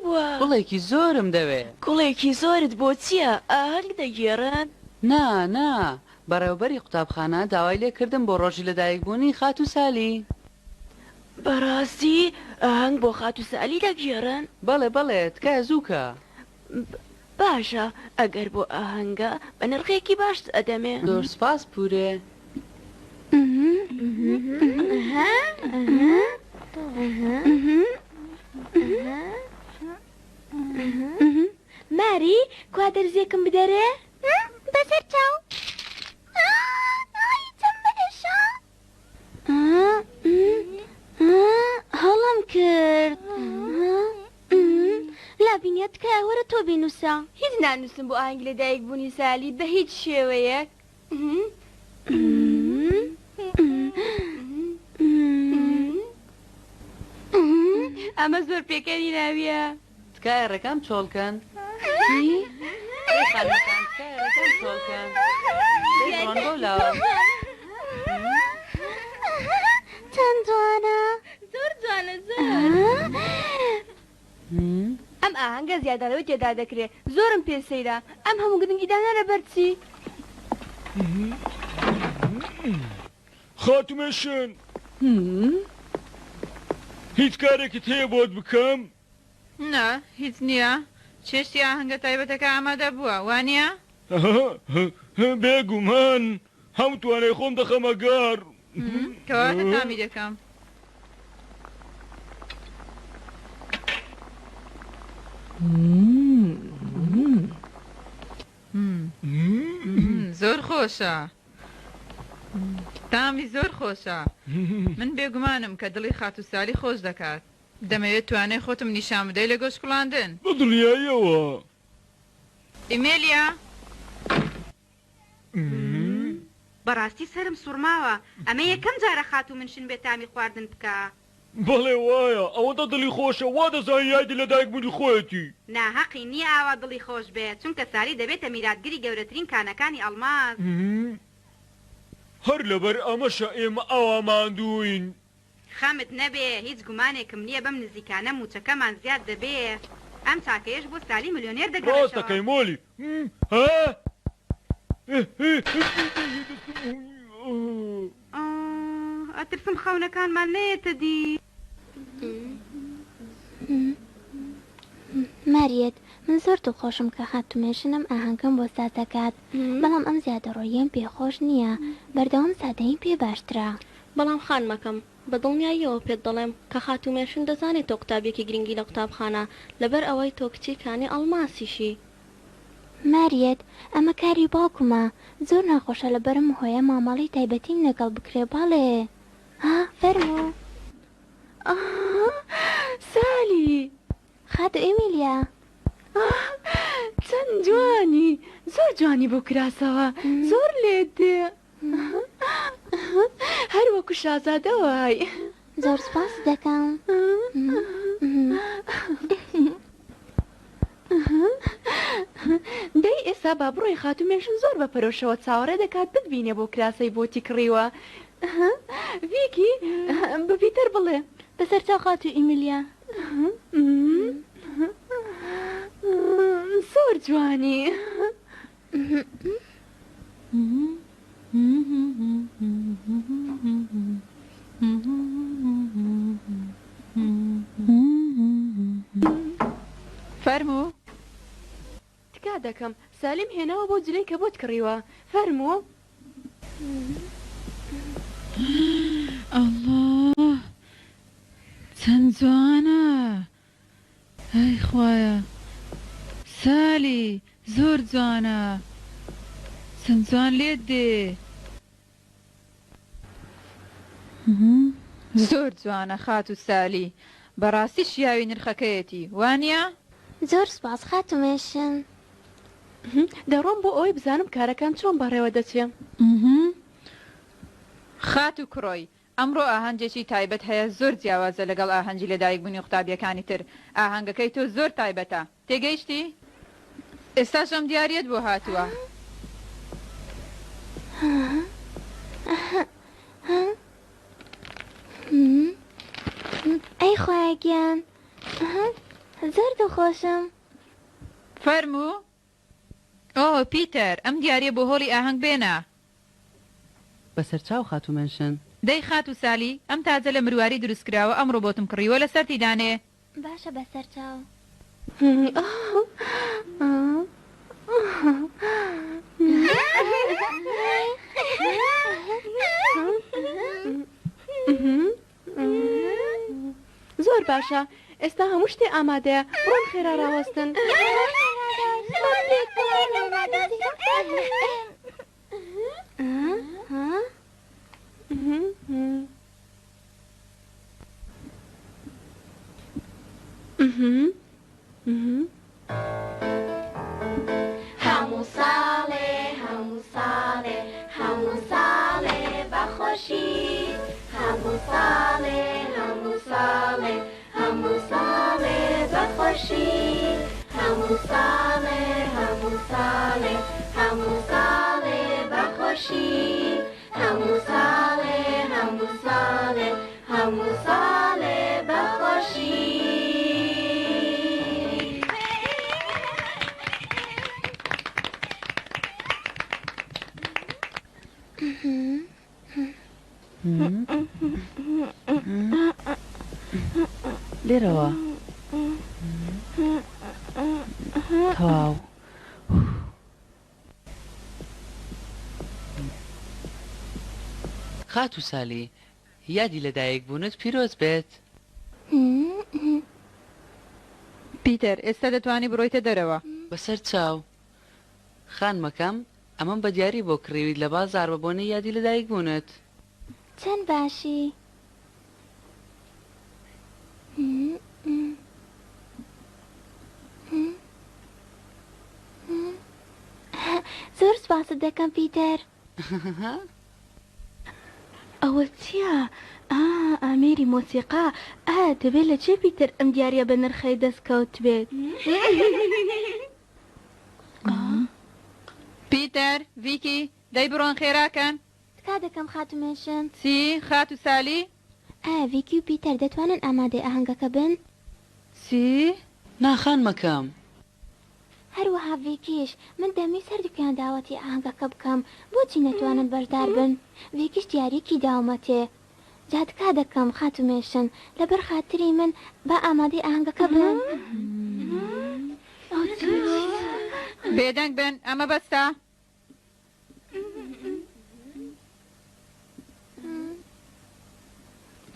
بووە گوڵێکی زۆرم دەوێ. گوڵێکی زۆرت بۆ چییە؟ ئاهەنگ دەگێڕن؟ نا بەڕێوەبەری قوتابخانە داوای لێ کردم بۆ ڕۆژی لەدایکبوونی خات و سالی. بەڕاستی ئاهەنگ بۆ خات و سالی دەگێڕن؟ بەڵێ تکایە زووکە. باشە ئەگەر بۆ ئاهەنگە بە نرخێکی باش ئەدەمێ. زۆر سپاس پورێ. ماری کوا دەرزێکم بدەرێ؟ بەسەر چاو چەند بەهێشە هەڵم کرد لابینێت کە وەرە تۆ بینوسە. هیچ نانووسم بۆ ئاهەنگ لەدایک بوونی سالی بە هیچ شێوەیەک. ئەمە زۆر پێکەنی ناویە. تکایە ڕێکام چۆڵکەن. چۆڵکەن چەند جوانە. زۆر جوانە زۆر. ئەم ئاهەنگە زیادەڵەوەی تێدا دەکرێت. زۆرم پێسەیرا. ئەم هەموو گرنگی دانەرە بەرچی. خاتومێشن هیچ کارێکت هەیە بۆت بکەم؟ نا هیچ نییە. چێشتی ئاهەنگە تایبەتەکە ئامادە بووە وانە؟ بێگومان هەم توانێ خۆم دەخەمە گار. کەواتە تامی دەکەم. زۆر خۆشە. تامی زۆر خۆشە. من بێگومانم کە دڵی خات و سالی خۆش دەکات. دەمەوێت توانێ خۆتم نیشان بدەی لە گۆشت کوڵاندن. بەدڵیاییەوە. ئیمێلیا بەڕاستی سرم سوورماوە. ئەمە یەکەم جارە خاتو منشن بێت تامی خواردن بکە. بەڵێ وایە ئەوەندە دڵی خۆشە وا دەزانی یادی لەدایکبوونی خۆیەتی. ناحەقی نییە ئاوا دڵی خۆش بێت چونکە سالی دەبێتە میراتگیری گەورەترین کانەکانی ئەڵماس. هەر لەبەر ئەمەشە ئێمە ئەوە ماندووین. خەمت نەبێ هیچ گومانێکم نییە بەم نزیکانە موچەکەمان زیاد دەبێ. ئەم چاکەیەش بۆ سالی ملیۆنێر دەگەڕێتەوە. ڕاست دەکەی مۆلی. ئەترسم خەونەکانمان نێتە دی. ماریەت من زۆر دڵخۆشم کە خاتومێشنم ئاهەنگم بۆ ساز دەکات. بەڵام ئەم زیادەڕۆییم پێخۆش نییە. بەردەوام سادەیم پێ باشترە. بەڵام خانمەکەم بە دڵنیاییەوە پێت دەڵێم کە خاتومێشن دەزانێت تۆ قوتابێکی گرنگی لە قوتابخانە لەبەر ئەوەی تۆ کچێکانی ئەڵماسیشی. ماریەت ئەمە کاری باوکمە. زۆر ناخۆشە لەبەرم هۆیە مامەڵی تایبەتیم لەگەڵ بکرێ. باڵێ فەرموو. سالی خاتو ئێمیلیا چەند جوانی. زۆر جوانی بۆ کراسەوە. زۆر لێت دێ. هەر وەکو شازادە وای. زۆر سپاس دەکەم. دەی ئێستا با بڕۆی خاتومێشن زۆر بە پەرۆشەوە چاوەڕێ دەکات بتبینێ بۆ کراسەی بۆتی کڕیوە. ویکی بەپیتەر بڵێ. بەسەر چاو خاتو ئیمیلیا. زۆر جوانی. فەرموو. تکا دەکەم سالیم هێناوە بۆ جلەی کە بۆت کڕیوە. فەرموو. ئەڵڵا چەند جوانە. ئەی خوایە سالی زۆر جوانە. چەند جوان لێت دێ. زۆر جوانە خات و سالی. بەڕاستی شیاوی نرخەکەیەتی وانە؟ زۆر سپاس خاتومێشن. دەڕۆم بۆ ئەوەی بزانم کارەکان چۆن بەڕێوە دەچێ. خات و کڕۆی ئەمڕۆ ئاهەنجێکی تایبەت هەیە زۆر جیاوازە لەگەڵ ئاهەنجی لەدایکبوونی قوتابیەکانی تر. ئاهەنگەکەی تۆ زۆر تایبەتە. تێگەیشتی؟ ئێستاش ئەم دیارەت بۆ هاتووە. ئەی خۆیان زۆر دڵخۆشم. فەرموو ئۆ پیتەر ئەم دیارە بۆ هۆڵی ئاهەنگ بێنە. بەسەر چاو خاتومێنشن. دەی خات و سالی ئەم تازە لە مرواری دروستکراوە ئەمڕۆ بۆتم کڕیوە لەسەر تیدانێ. باشە بەسەر چاو. زۆر باشە ئێستا هەموو شتێ ئامادەیە بڕۆن خێرا ڕاوەستن. هەموو ساڵێ هەموو ساڵێ هەموو ساڵێ بەخۆشی هەموو ساڵێ هەموو ساڵێ هەموو ساڵێ بەخۆشی هەموو ساڵێ هەموو ساڵێ هەموو ساڵێ بەخۆشی هەموو ساڵێ هەموو ساڵێ هەموو ساڵێ بەخۆشی. لێرەوە تەواو. خات و سالی یادی لەدایک بوونت پیرۆز بێت. پیتەر ئێستا دەتوانی بڕۆیتە دەرەوە. بەسەر چاو خانمەکەم ئەمەم بە دیاری بۆ کڕیویت لە بازار بە بۆنەی یادی لەدایک بوونت. چەند باشی. زۆر سپاست دەکەم پیتەر. ئەوە چییە؟ ئامێری مۆسیقا دەبێت لە چێ پیتەر ئەم دیارە بە نرخەی دەستکەوت بێت. پیتەر ڤیکی دەی بڕۆن خێراکەن. تکا دەکەم خاتومێنشن. چی خات و سالی؟ ڤیکی و پیتەر دەتوانن ئامادەی ئاهەنگەکە بن؟ چی؟ ناخانمەکەم. هەروەها ڤیکیش من دەمی سەردووکیان داوەتی ئاهەنگەکە بکەم بۆچی نەتوانن بەردار بن؟ ڤیکیش دیارێکی داومەتێ. جا تکا دەکەم خاتومێنشن لەبەر خاتری من بە ئامادەی ئاهەنگەکە بن. بێدەنگ بن ئەمە بەستە.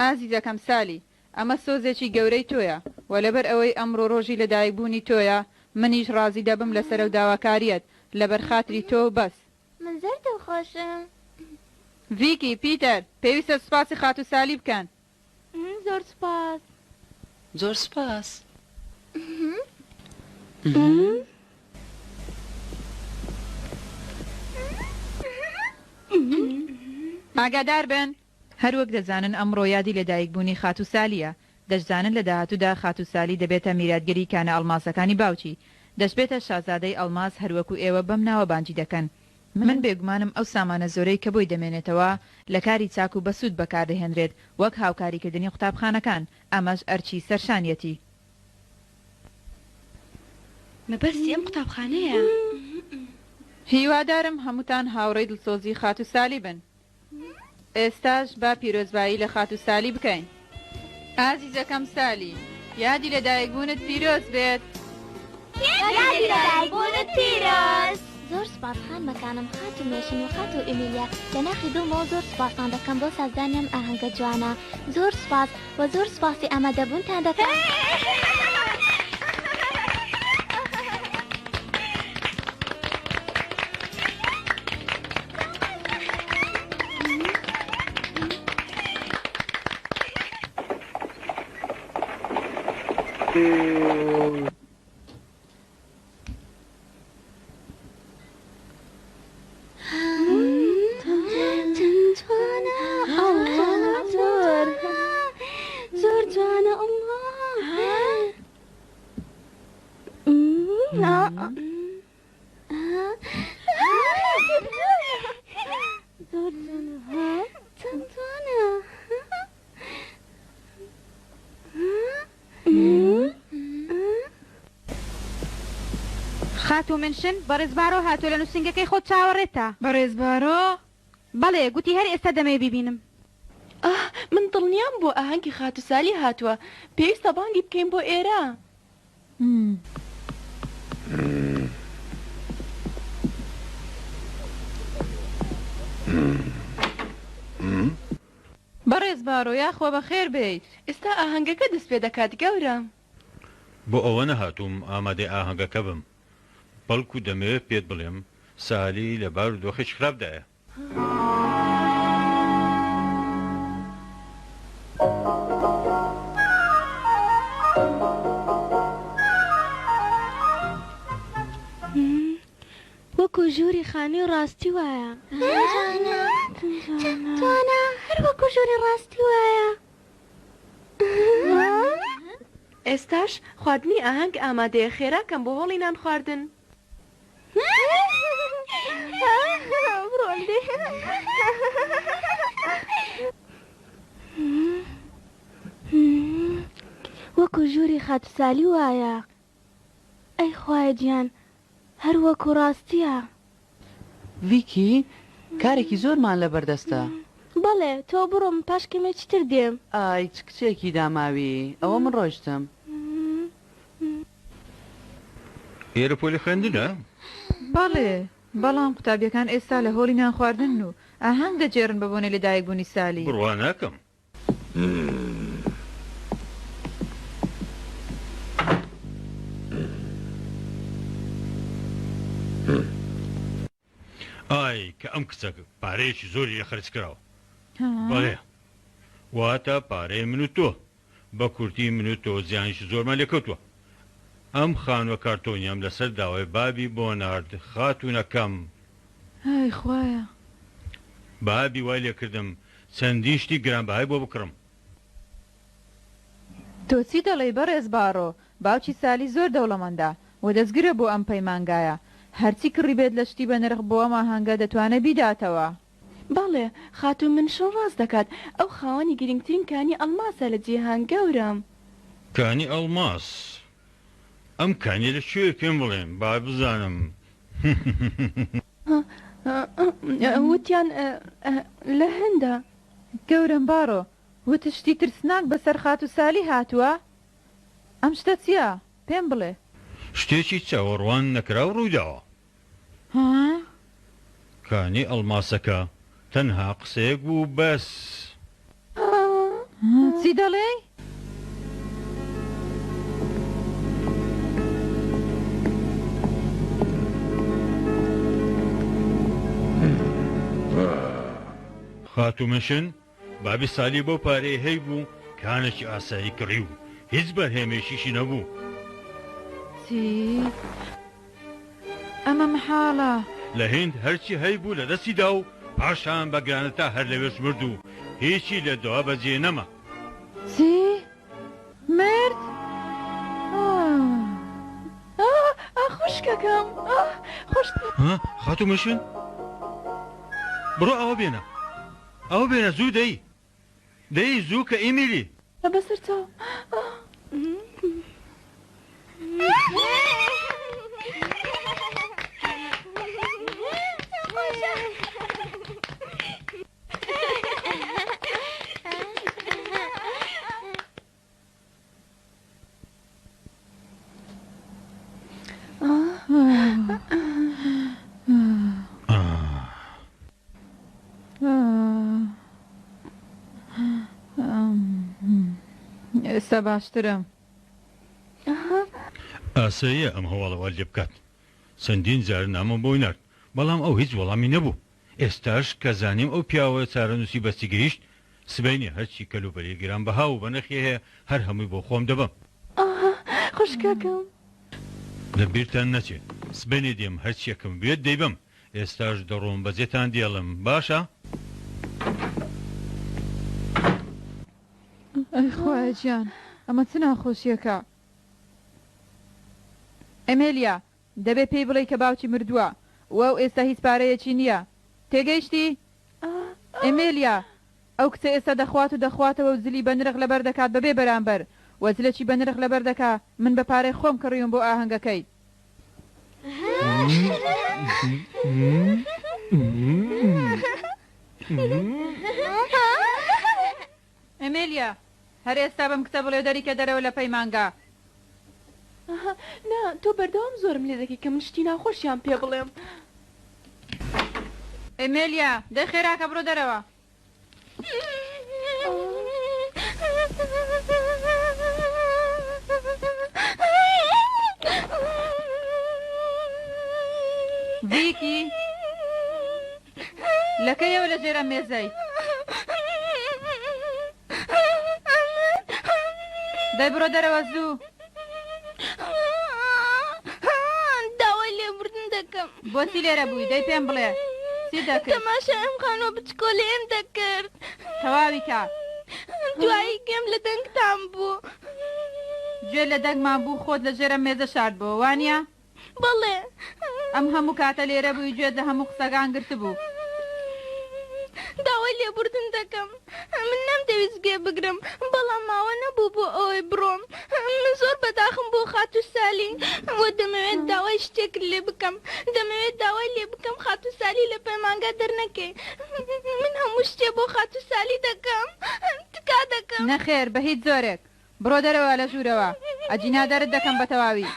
ئازیزەکەم سالی ئەمە سۆزێکی گەورەی تۆیە و لەبەر ئەوەی ئەمڕۆ ڕۆژی لەدایکبوونی تۆیە منیش ڕازی دەبم لەسەر و داواکاریەت لەبەر خاتری تۆ بەس. من زۆر دڵخۆشم. ڤیکی پیتەر پێویستە سوپاسی خات و سالی بکەن. زۆر سپاس. زۆر سپاس. ئاگادار بن هەروەک دەزانن ئەمڕۆ یادی لەدایکبوونی خات و سالیە. دەشزانن لە داهاتوودا خات و سالی دەبێتە میراتگەری کانە ئەڵماسەکانی باوکی دەشبێتە شازادەی ئەڵماس هەروەکو ئێوە بەم ناوە بانجی دەکەن. من بێگومانم ئەو سامانە زۆرەی کە بۆی دەمێنێتەوە لە کاری چاک و بەسوود بەکاردەهێنرێت وەک هاوکاریکردنی قوتابخانەکان ئەمەش ئەرچی سەرشانیەتی. مەبەرسی ئەم قوتابخانەیە. هیوادارم هەمووتان هاوڕێی دڵسۆزی خات و سالی بن. ئێستاش با پیرۆزبایی لە خات و سالی بکەین. ئازیزەکەم سالی یادی لەدایکبوونت پیرۆز بێت. یادی لەدایکبوونت پیرۆز. زۆر سپاس خانمەکانم خاتومێنشن و خات و ئیمیلیا لە ناخی دڵمەوە زۆر سپاسان دەکەم بۆ سازدانیم ئاهەنگە جوانە. زۆر سپاس و زۆر سپاسی ئامادەبوونتان دەکەم. زۆر جوانە خاتو منشن بەڕێزبارۆ هاتووە لە نووسنگەکەی خۆت چاوەڕێتە. بەڕێزبارۆ؟ بەڵێ گوتی هەر ئێستا دەمێ ببینم. من دڵنیام بۆ ئاهەنگی خاتوسالی هاتووە، پێویستە بانگی بکەین بۆ ئێرە. بەڕێزبارۆ یاخۆ بەخێر بێیت. ئێستا ئاهەنگەکە دەست پێ دەکات گەورە. بۆ ئەوە نەهاتووم ئامادەی ئاهەنگەکە بم، بەڵکو دەمەوێت پێت بڵێم سالی لە بار و دۆخێکی خراپدایە. وەکو ژووری خانی و ڕاستی وایە. توانە هەر وەکو ژووری ڕاستی وایە. ئێستاش خواردنی ئاهەنگ ئامادەیە، خێراکەم بۆ هۆڵی نان خواردن. وەکو ژووری خاتوسالی وایە. ئەی خوای گیان هەر وەکو ڕاستیە. ڤیکی کارێکی زۆرمان لە بەردەستە. بەڵێ تۆ بڕۆم پاش کەمێکی تر دێم. ئای چ کچێکی داماوی، ئەوە من ڕۆیشتم. ئێرە پۆلی خوێندنە؟ بەڵێ بەڵام قوتابیەکان ئێستا لە هۆڵی نان خواردن و ئاهەنگ دەجێڕن بە بۆنێ لەدایکبوونی سالی. بڕوا ناکەم. ئای کە ئەم کچە پارەیەکی زۆری لە خەرج کراوە. بەڵێ واتە پارەی من و تۆ بە کورتی من و تۆ زیانیشی زۆرمان لێکەوتووە. ئەم خانوە کارتۆنیام لەسەر داوای بابی بۆ نارد خاتوونەکەم. ئای خوایە بابی وای لێ کردم چەندین شتی گرانبەهای بۆ بکڕم. تۆ چی دەڵێی بەڕێزبارۆ؟ باوکی سالی زۆر دەوڵەمەندە و دەستگرە بۆ ئەم پەیمانگایە، هەرچی کڕی بێت لە شتی بە نرخ بۆ ئەم ئاهەنگە دەتوانێت بیداتەوە. بەڵێ خاتوو منشن ڕاست دەکات، ئەو خاوەنی گرنگترین کانی ئەڵماسە لە جیهان گەورم. کانی ئەڵماس؟ ئەم کانی لە کوێ پێم بڵێن با بزانم. وتیان لە هەندە. گەورم بارۆ وتە شتی ترسناک بەسەر خاتوسالی هاتووە؟ ئەم شتە چییە؟ پێم بڵێ. شتێکی چاوەڕوان نەکرا و ڕوویداوە. کانی ئەڵماسەکە تەنها قسەیەک بوو بەس. چی دەڵێ؟ خاتومەشن بابی سالی بۆ پارەی هەی بوو کانێکی ئاسایی کڕی و هیچ بەرهێمێشیشی نەبوو. چی؟ ئەمە محاڵە. لە هێند هەرچی هەی بوو لە دەستیدا و پاشان بە گرانەتا هەر لەوێش مرد و هیچی لە دوا بەجێ نەما. چی؟ مرد؟ خوشکەکەم خوش. خاتومەشن بڕۆ ئەوە بێنە، ئەوە بێنە زوو دەی زوو کە ئیمیلی بەسەر چاو. ئێستا باشترم. ئاسەیە ئەم هەواڵەوە لێ بکات. چەندین جار نامە بۆی نرد بەڵام ئەو هیچ وەڵامی نەبوو. ئێستاش کە زانیم ئەو پیاوە چارەنووسی بەستی گەیشت سبەینێ هەرچی کەلوبەری گرانبەها و بەنرخی هەیە هەر هەمووی بۆ خۆم دەبم. خوشکەکەم لە بیرتان نەچێت سبەینێ دێم هەرچیەکەم بێت دەیبم. ئێستاش دەڕۆم بەجێتان دێڵم باشە؟ ئەی خوایە گیان ئەمە چ ناخۆشیەکە؟ ئەمێلیا دەبێ پێی بڵێ کە باوکی مردووە و ئەو ئێستا هیچ پارەیەکی نییە. تێگەیشتی؟ ئەمێلیا ئەو کچە ئێستا دەخواتەوە و زلی بە نرخ لەبەر دەکات بەبێ بەرامبەر وەزلەکی بە نرخ لەبەر دەکا من بە پارەی خۆم کڕیوم بۆ ئاهەنگەکەی. ئەمێلیا هەر ئێستا بەم کتە بڵێ دەریکە دەرەوە لە پەیمانگا. نا تۆ بەردەوام زۆرم لێ دەکەی کە من شتی ناخۆشیان پێ بڵێم. ئەمێلیا دەی خێراکە بڕۆ دەرەوە. ڤیکی لەکەیەوە لە ژێرە مێزەی دەی بڕۆ دەرەوە زوو. داوای لێبوردن دەکەم. بۆچی لێرە بووی دەی پێم بڵێ چی دەکرد؟ تەماشای ئەم خانووە بچکۆلێم دەکرد. تەواوی کە دوایی گەم لە دەنگتان بوو. گوێ لە دەنگمان بوو خۆت لە ژێرە مێزە شارد بووە وانە؟ بەڵێ ئەم هەموو کاتە لێرە بووی گوێت لە هەموو قسەکان گرت بوو. داوای لێبوردن دەکەم. من نەمدەویست گوێ بگرم بەڵام ماوە نەبوو بۆ ئەوەی بڕۆم. من زۆر بەداخم بۆ خاتو سالی وە دەمەوێت داوای شتێک لێ بکەم. دەمەوێت داوای لێ بکەم خاتو سالی لە پەیمانگا دەرنەکەی. من هەموو شتێ بۆ خاتو سالی دەکەم. تکا دەکەم. نەخێر بە هیچ زۆرێک بڕۆ دەرەوە لە ژوورەوە ئەجینا دەرت دەکەم بە تەواوی.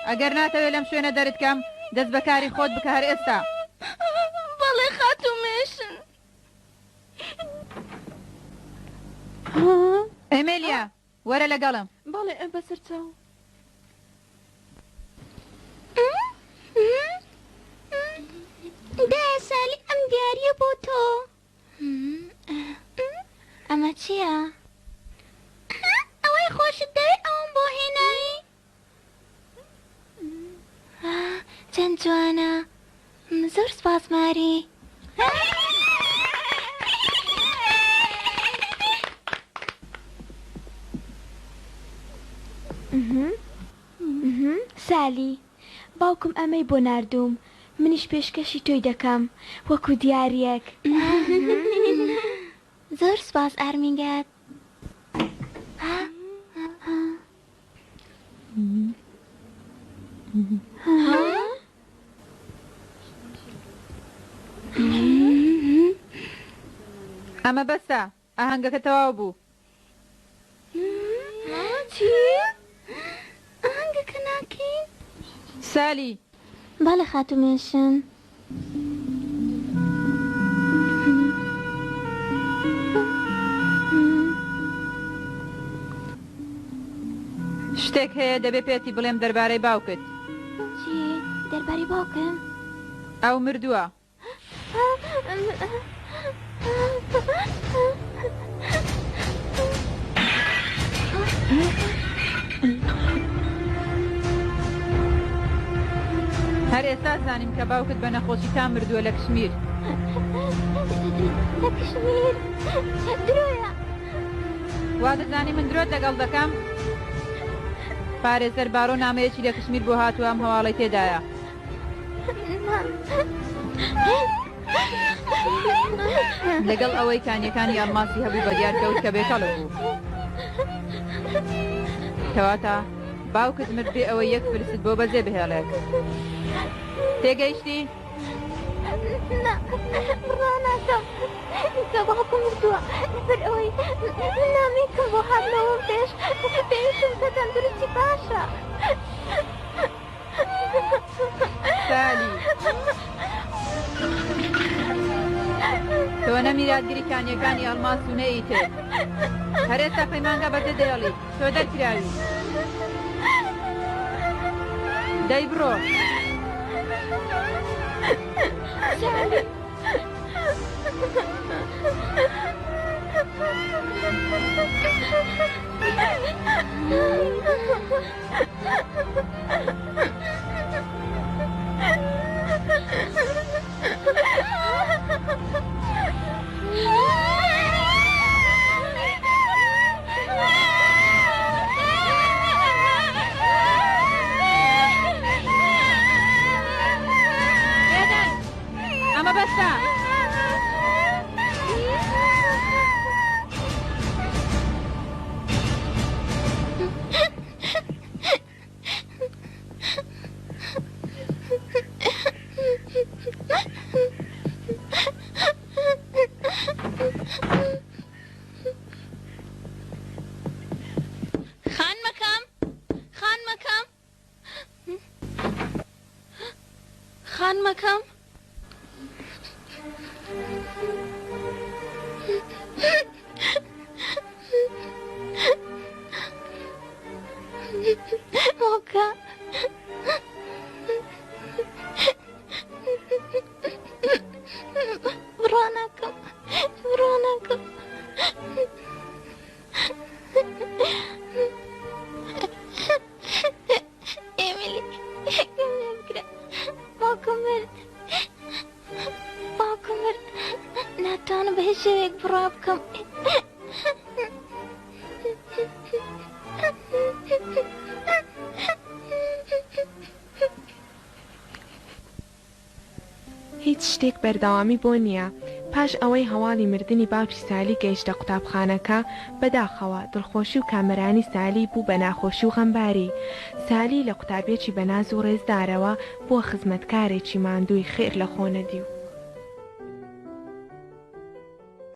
ئەگەر ناتەوێت لەم شوێنە دەرت کەم دەست بەکاری خۆت بکە هەر ئێستا. بەڵێ خاتو مێشن. ئەمێلیا وەرە لەگەڵم. بەڵێ بەسەر چاو. دایە سالی ئەم دیاریە بۆ تۆ. ئەمە چییە؟ ئەوەی خۆشت دەوێت ئەوم بۆ هێناوی؟ چەند جوانە. زۆر سپاس ماری. سالی باوکم ئەمەی بۆ ناردووم منیش پێشکەشی تۆی دەکەم وەکو دیارەک. زۆر سپاس ئارمینگات. ئەمە بەسە ئاهەنگەکە تەواو بوو. چی؟ ئاهەنگەکە ناکەین؟ سالی بەڵێ خاتو مێشن. شتێک هەیە دەبێ پێتی بڵێم دەربارەی باوکت. چی؟ دەربارەی باوکم؟ ئەو مردووە. هەر ئێستا زانیم کە باوکت بە نەخۆشی تا مردووە لە کشمیر. لە کشمیر؟ درۆیە؟ وا دەزانی من درۆت لەگەڵ دەکەم؟ پارێزەر بارۆ نامەیەکی لە کشمیر بۆ هاتووە ئەم هەواڵەی تێدایە. لەگەڵ ئەوەی کانیەکانی ئەڵماسی هەبوو بە دیار کەوت کە بێکەڵ بوو. کەواتە باوکت مرد بێ ئەوەی یەک فرست بۆ بەجێ بهێڵێک. تێگەیشتی؟ ڕاناکەم کە باوکم مردووە لەبەر ئەوەی نامێکم بۆ هاتنەوە پێش پێویستم کە تەندروستی باشە. سالی تۆ نەمیراتگیری کانیەکانی ئەڵماس و نەئیتر. هەر ئێستا پەیمانگا بەجێ دەیەڵی تۆ دەرکراوی. دەی بڕۆ. ئەمە بەسە. مەکەم مۆکە بڕۆناکەم بڕۆناکەم ئێمیلی گرە باوکم مرد باوکم مرد ناتوانم بە هیچ شێوێک بڕوا بکەم هیچ شتێک بەردەوامی بۆ نییە. پاش ئەوەی هەواڵی مردنی باوکی سالی گەیشتە قوتابخانەکە بەداخەوە دڵخۆشی و کامەرانی سالی بوو بە ناخۆشی و غەمباری. سالی لە قوتابێکی بەناز و ڕێزدارەوە بۆ خزمەتکارێکی ماندووی خێر لە خۆ نەدی و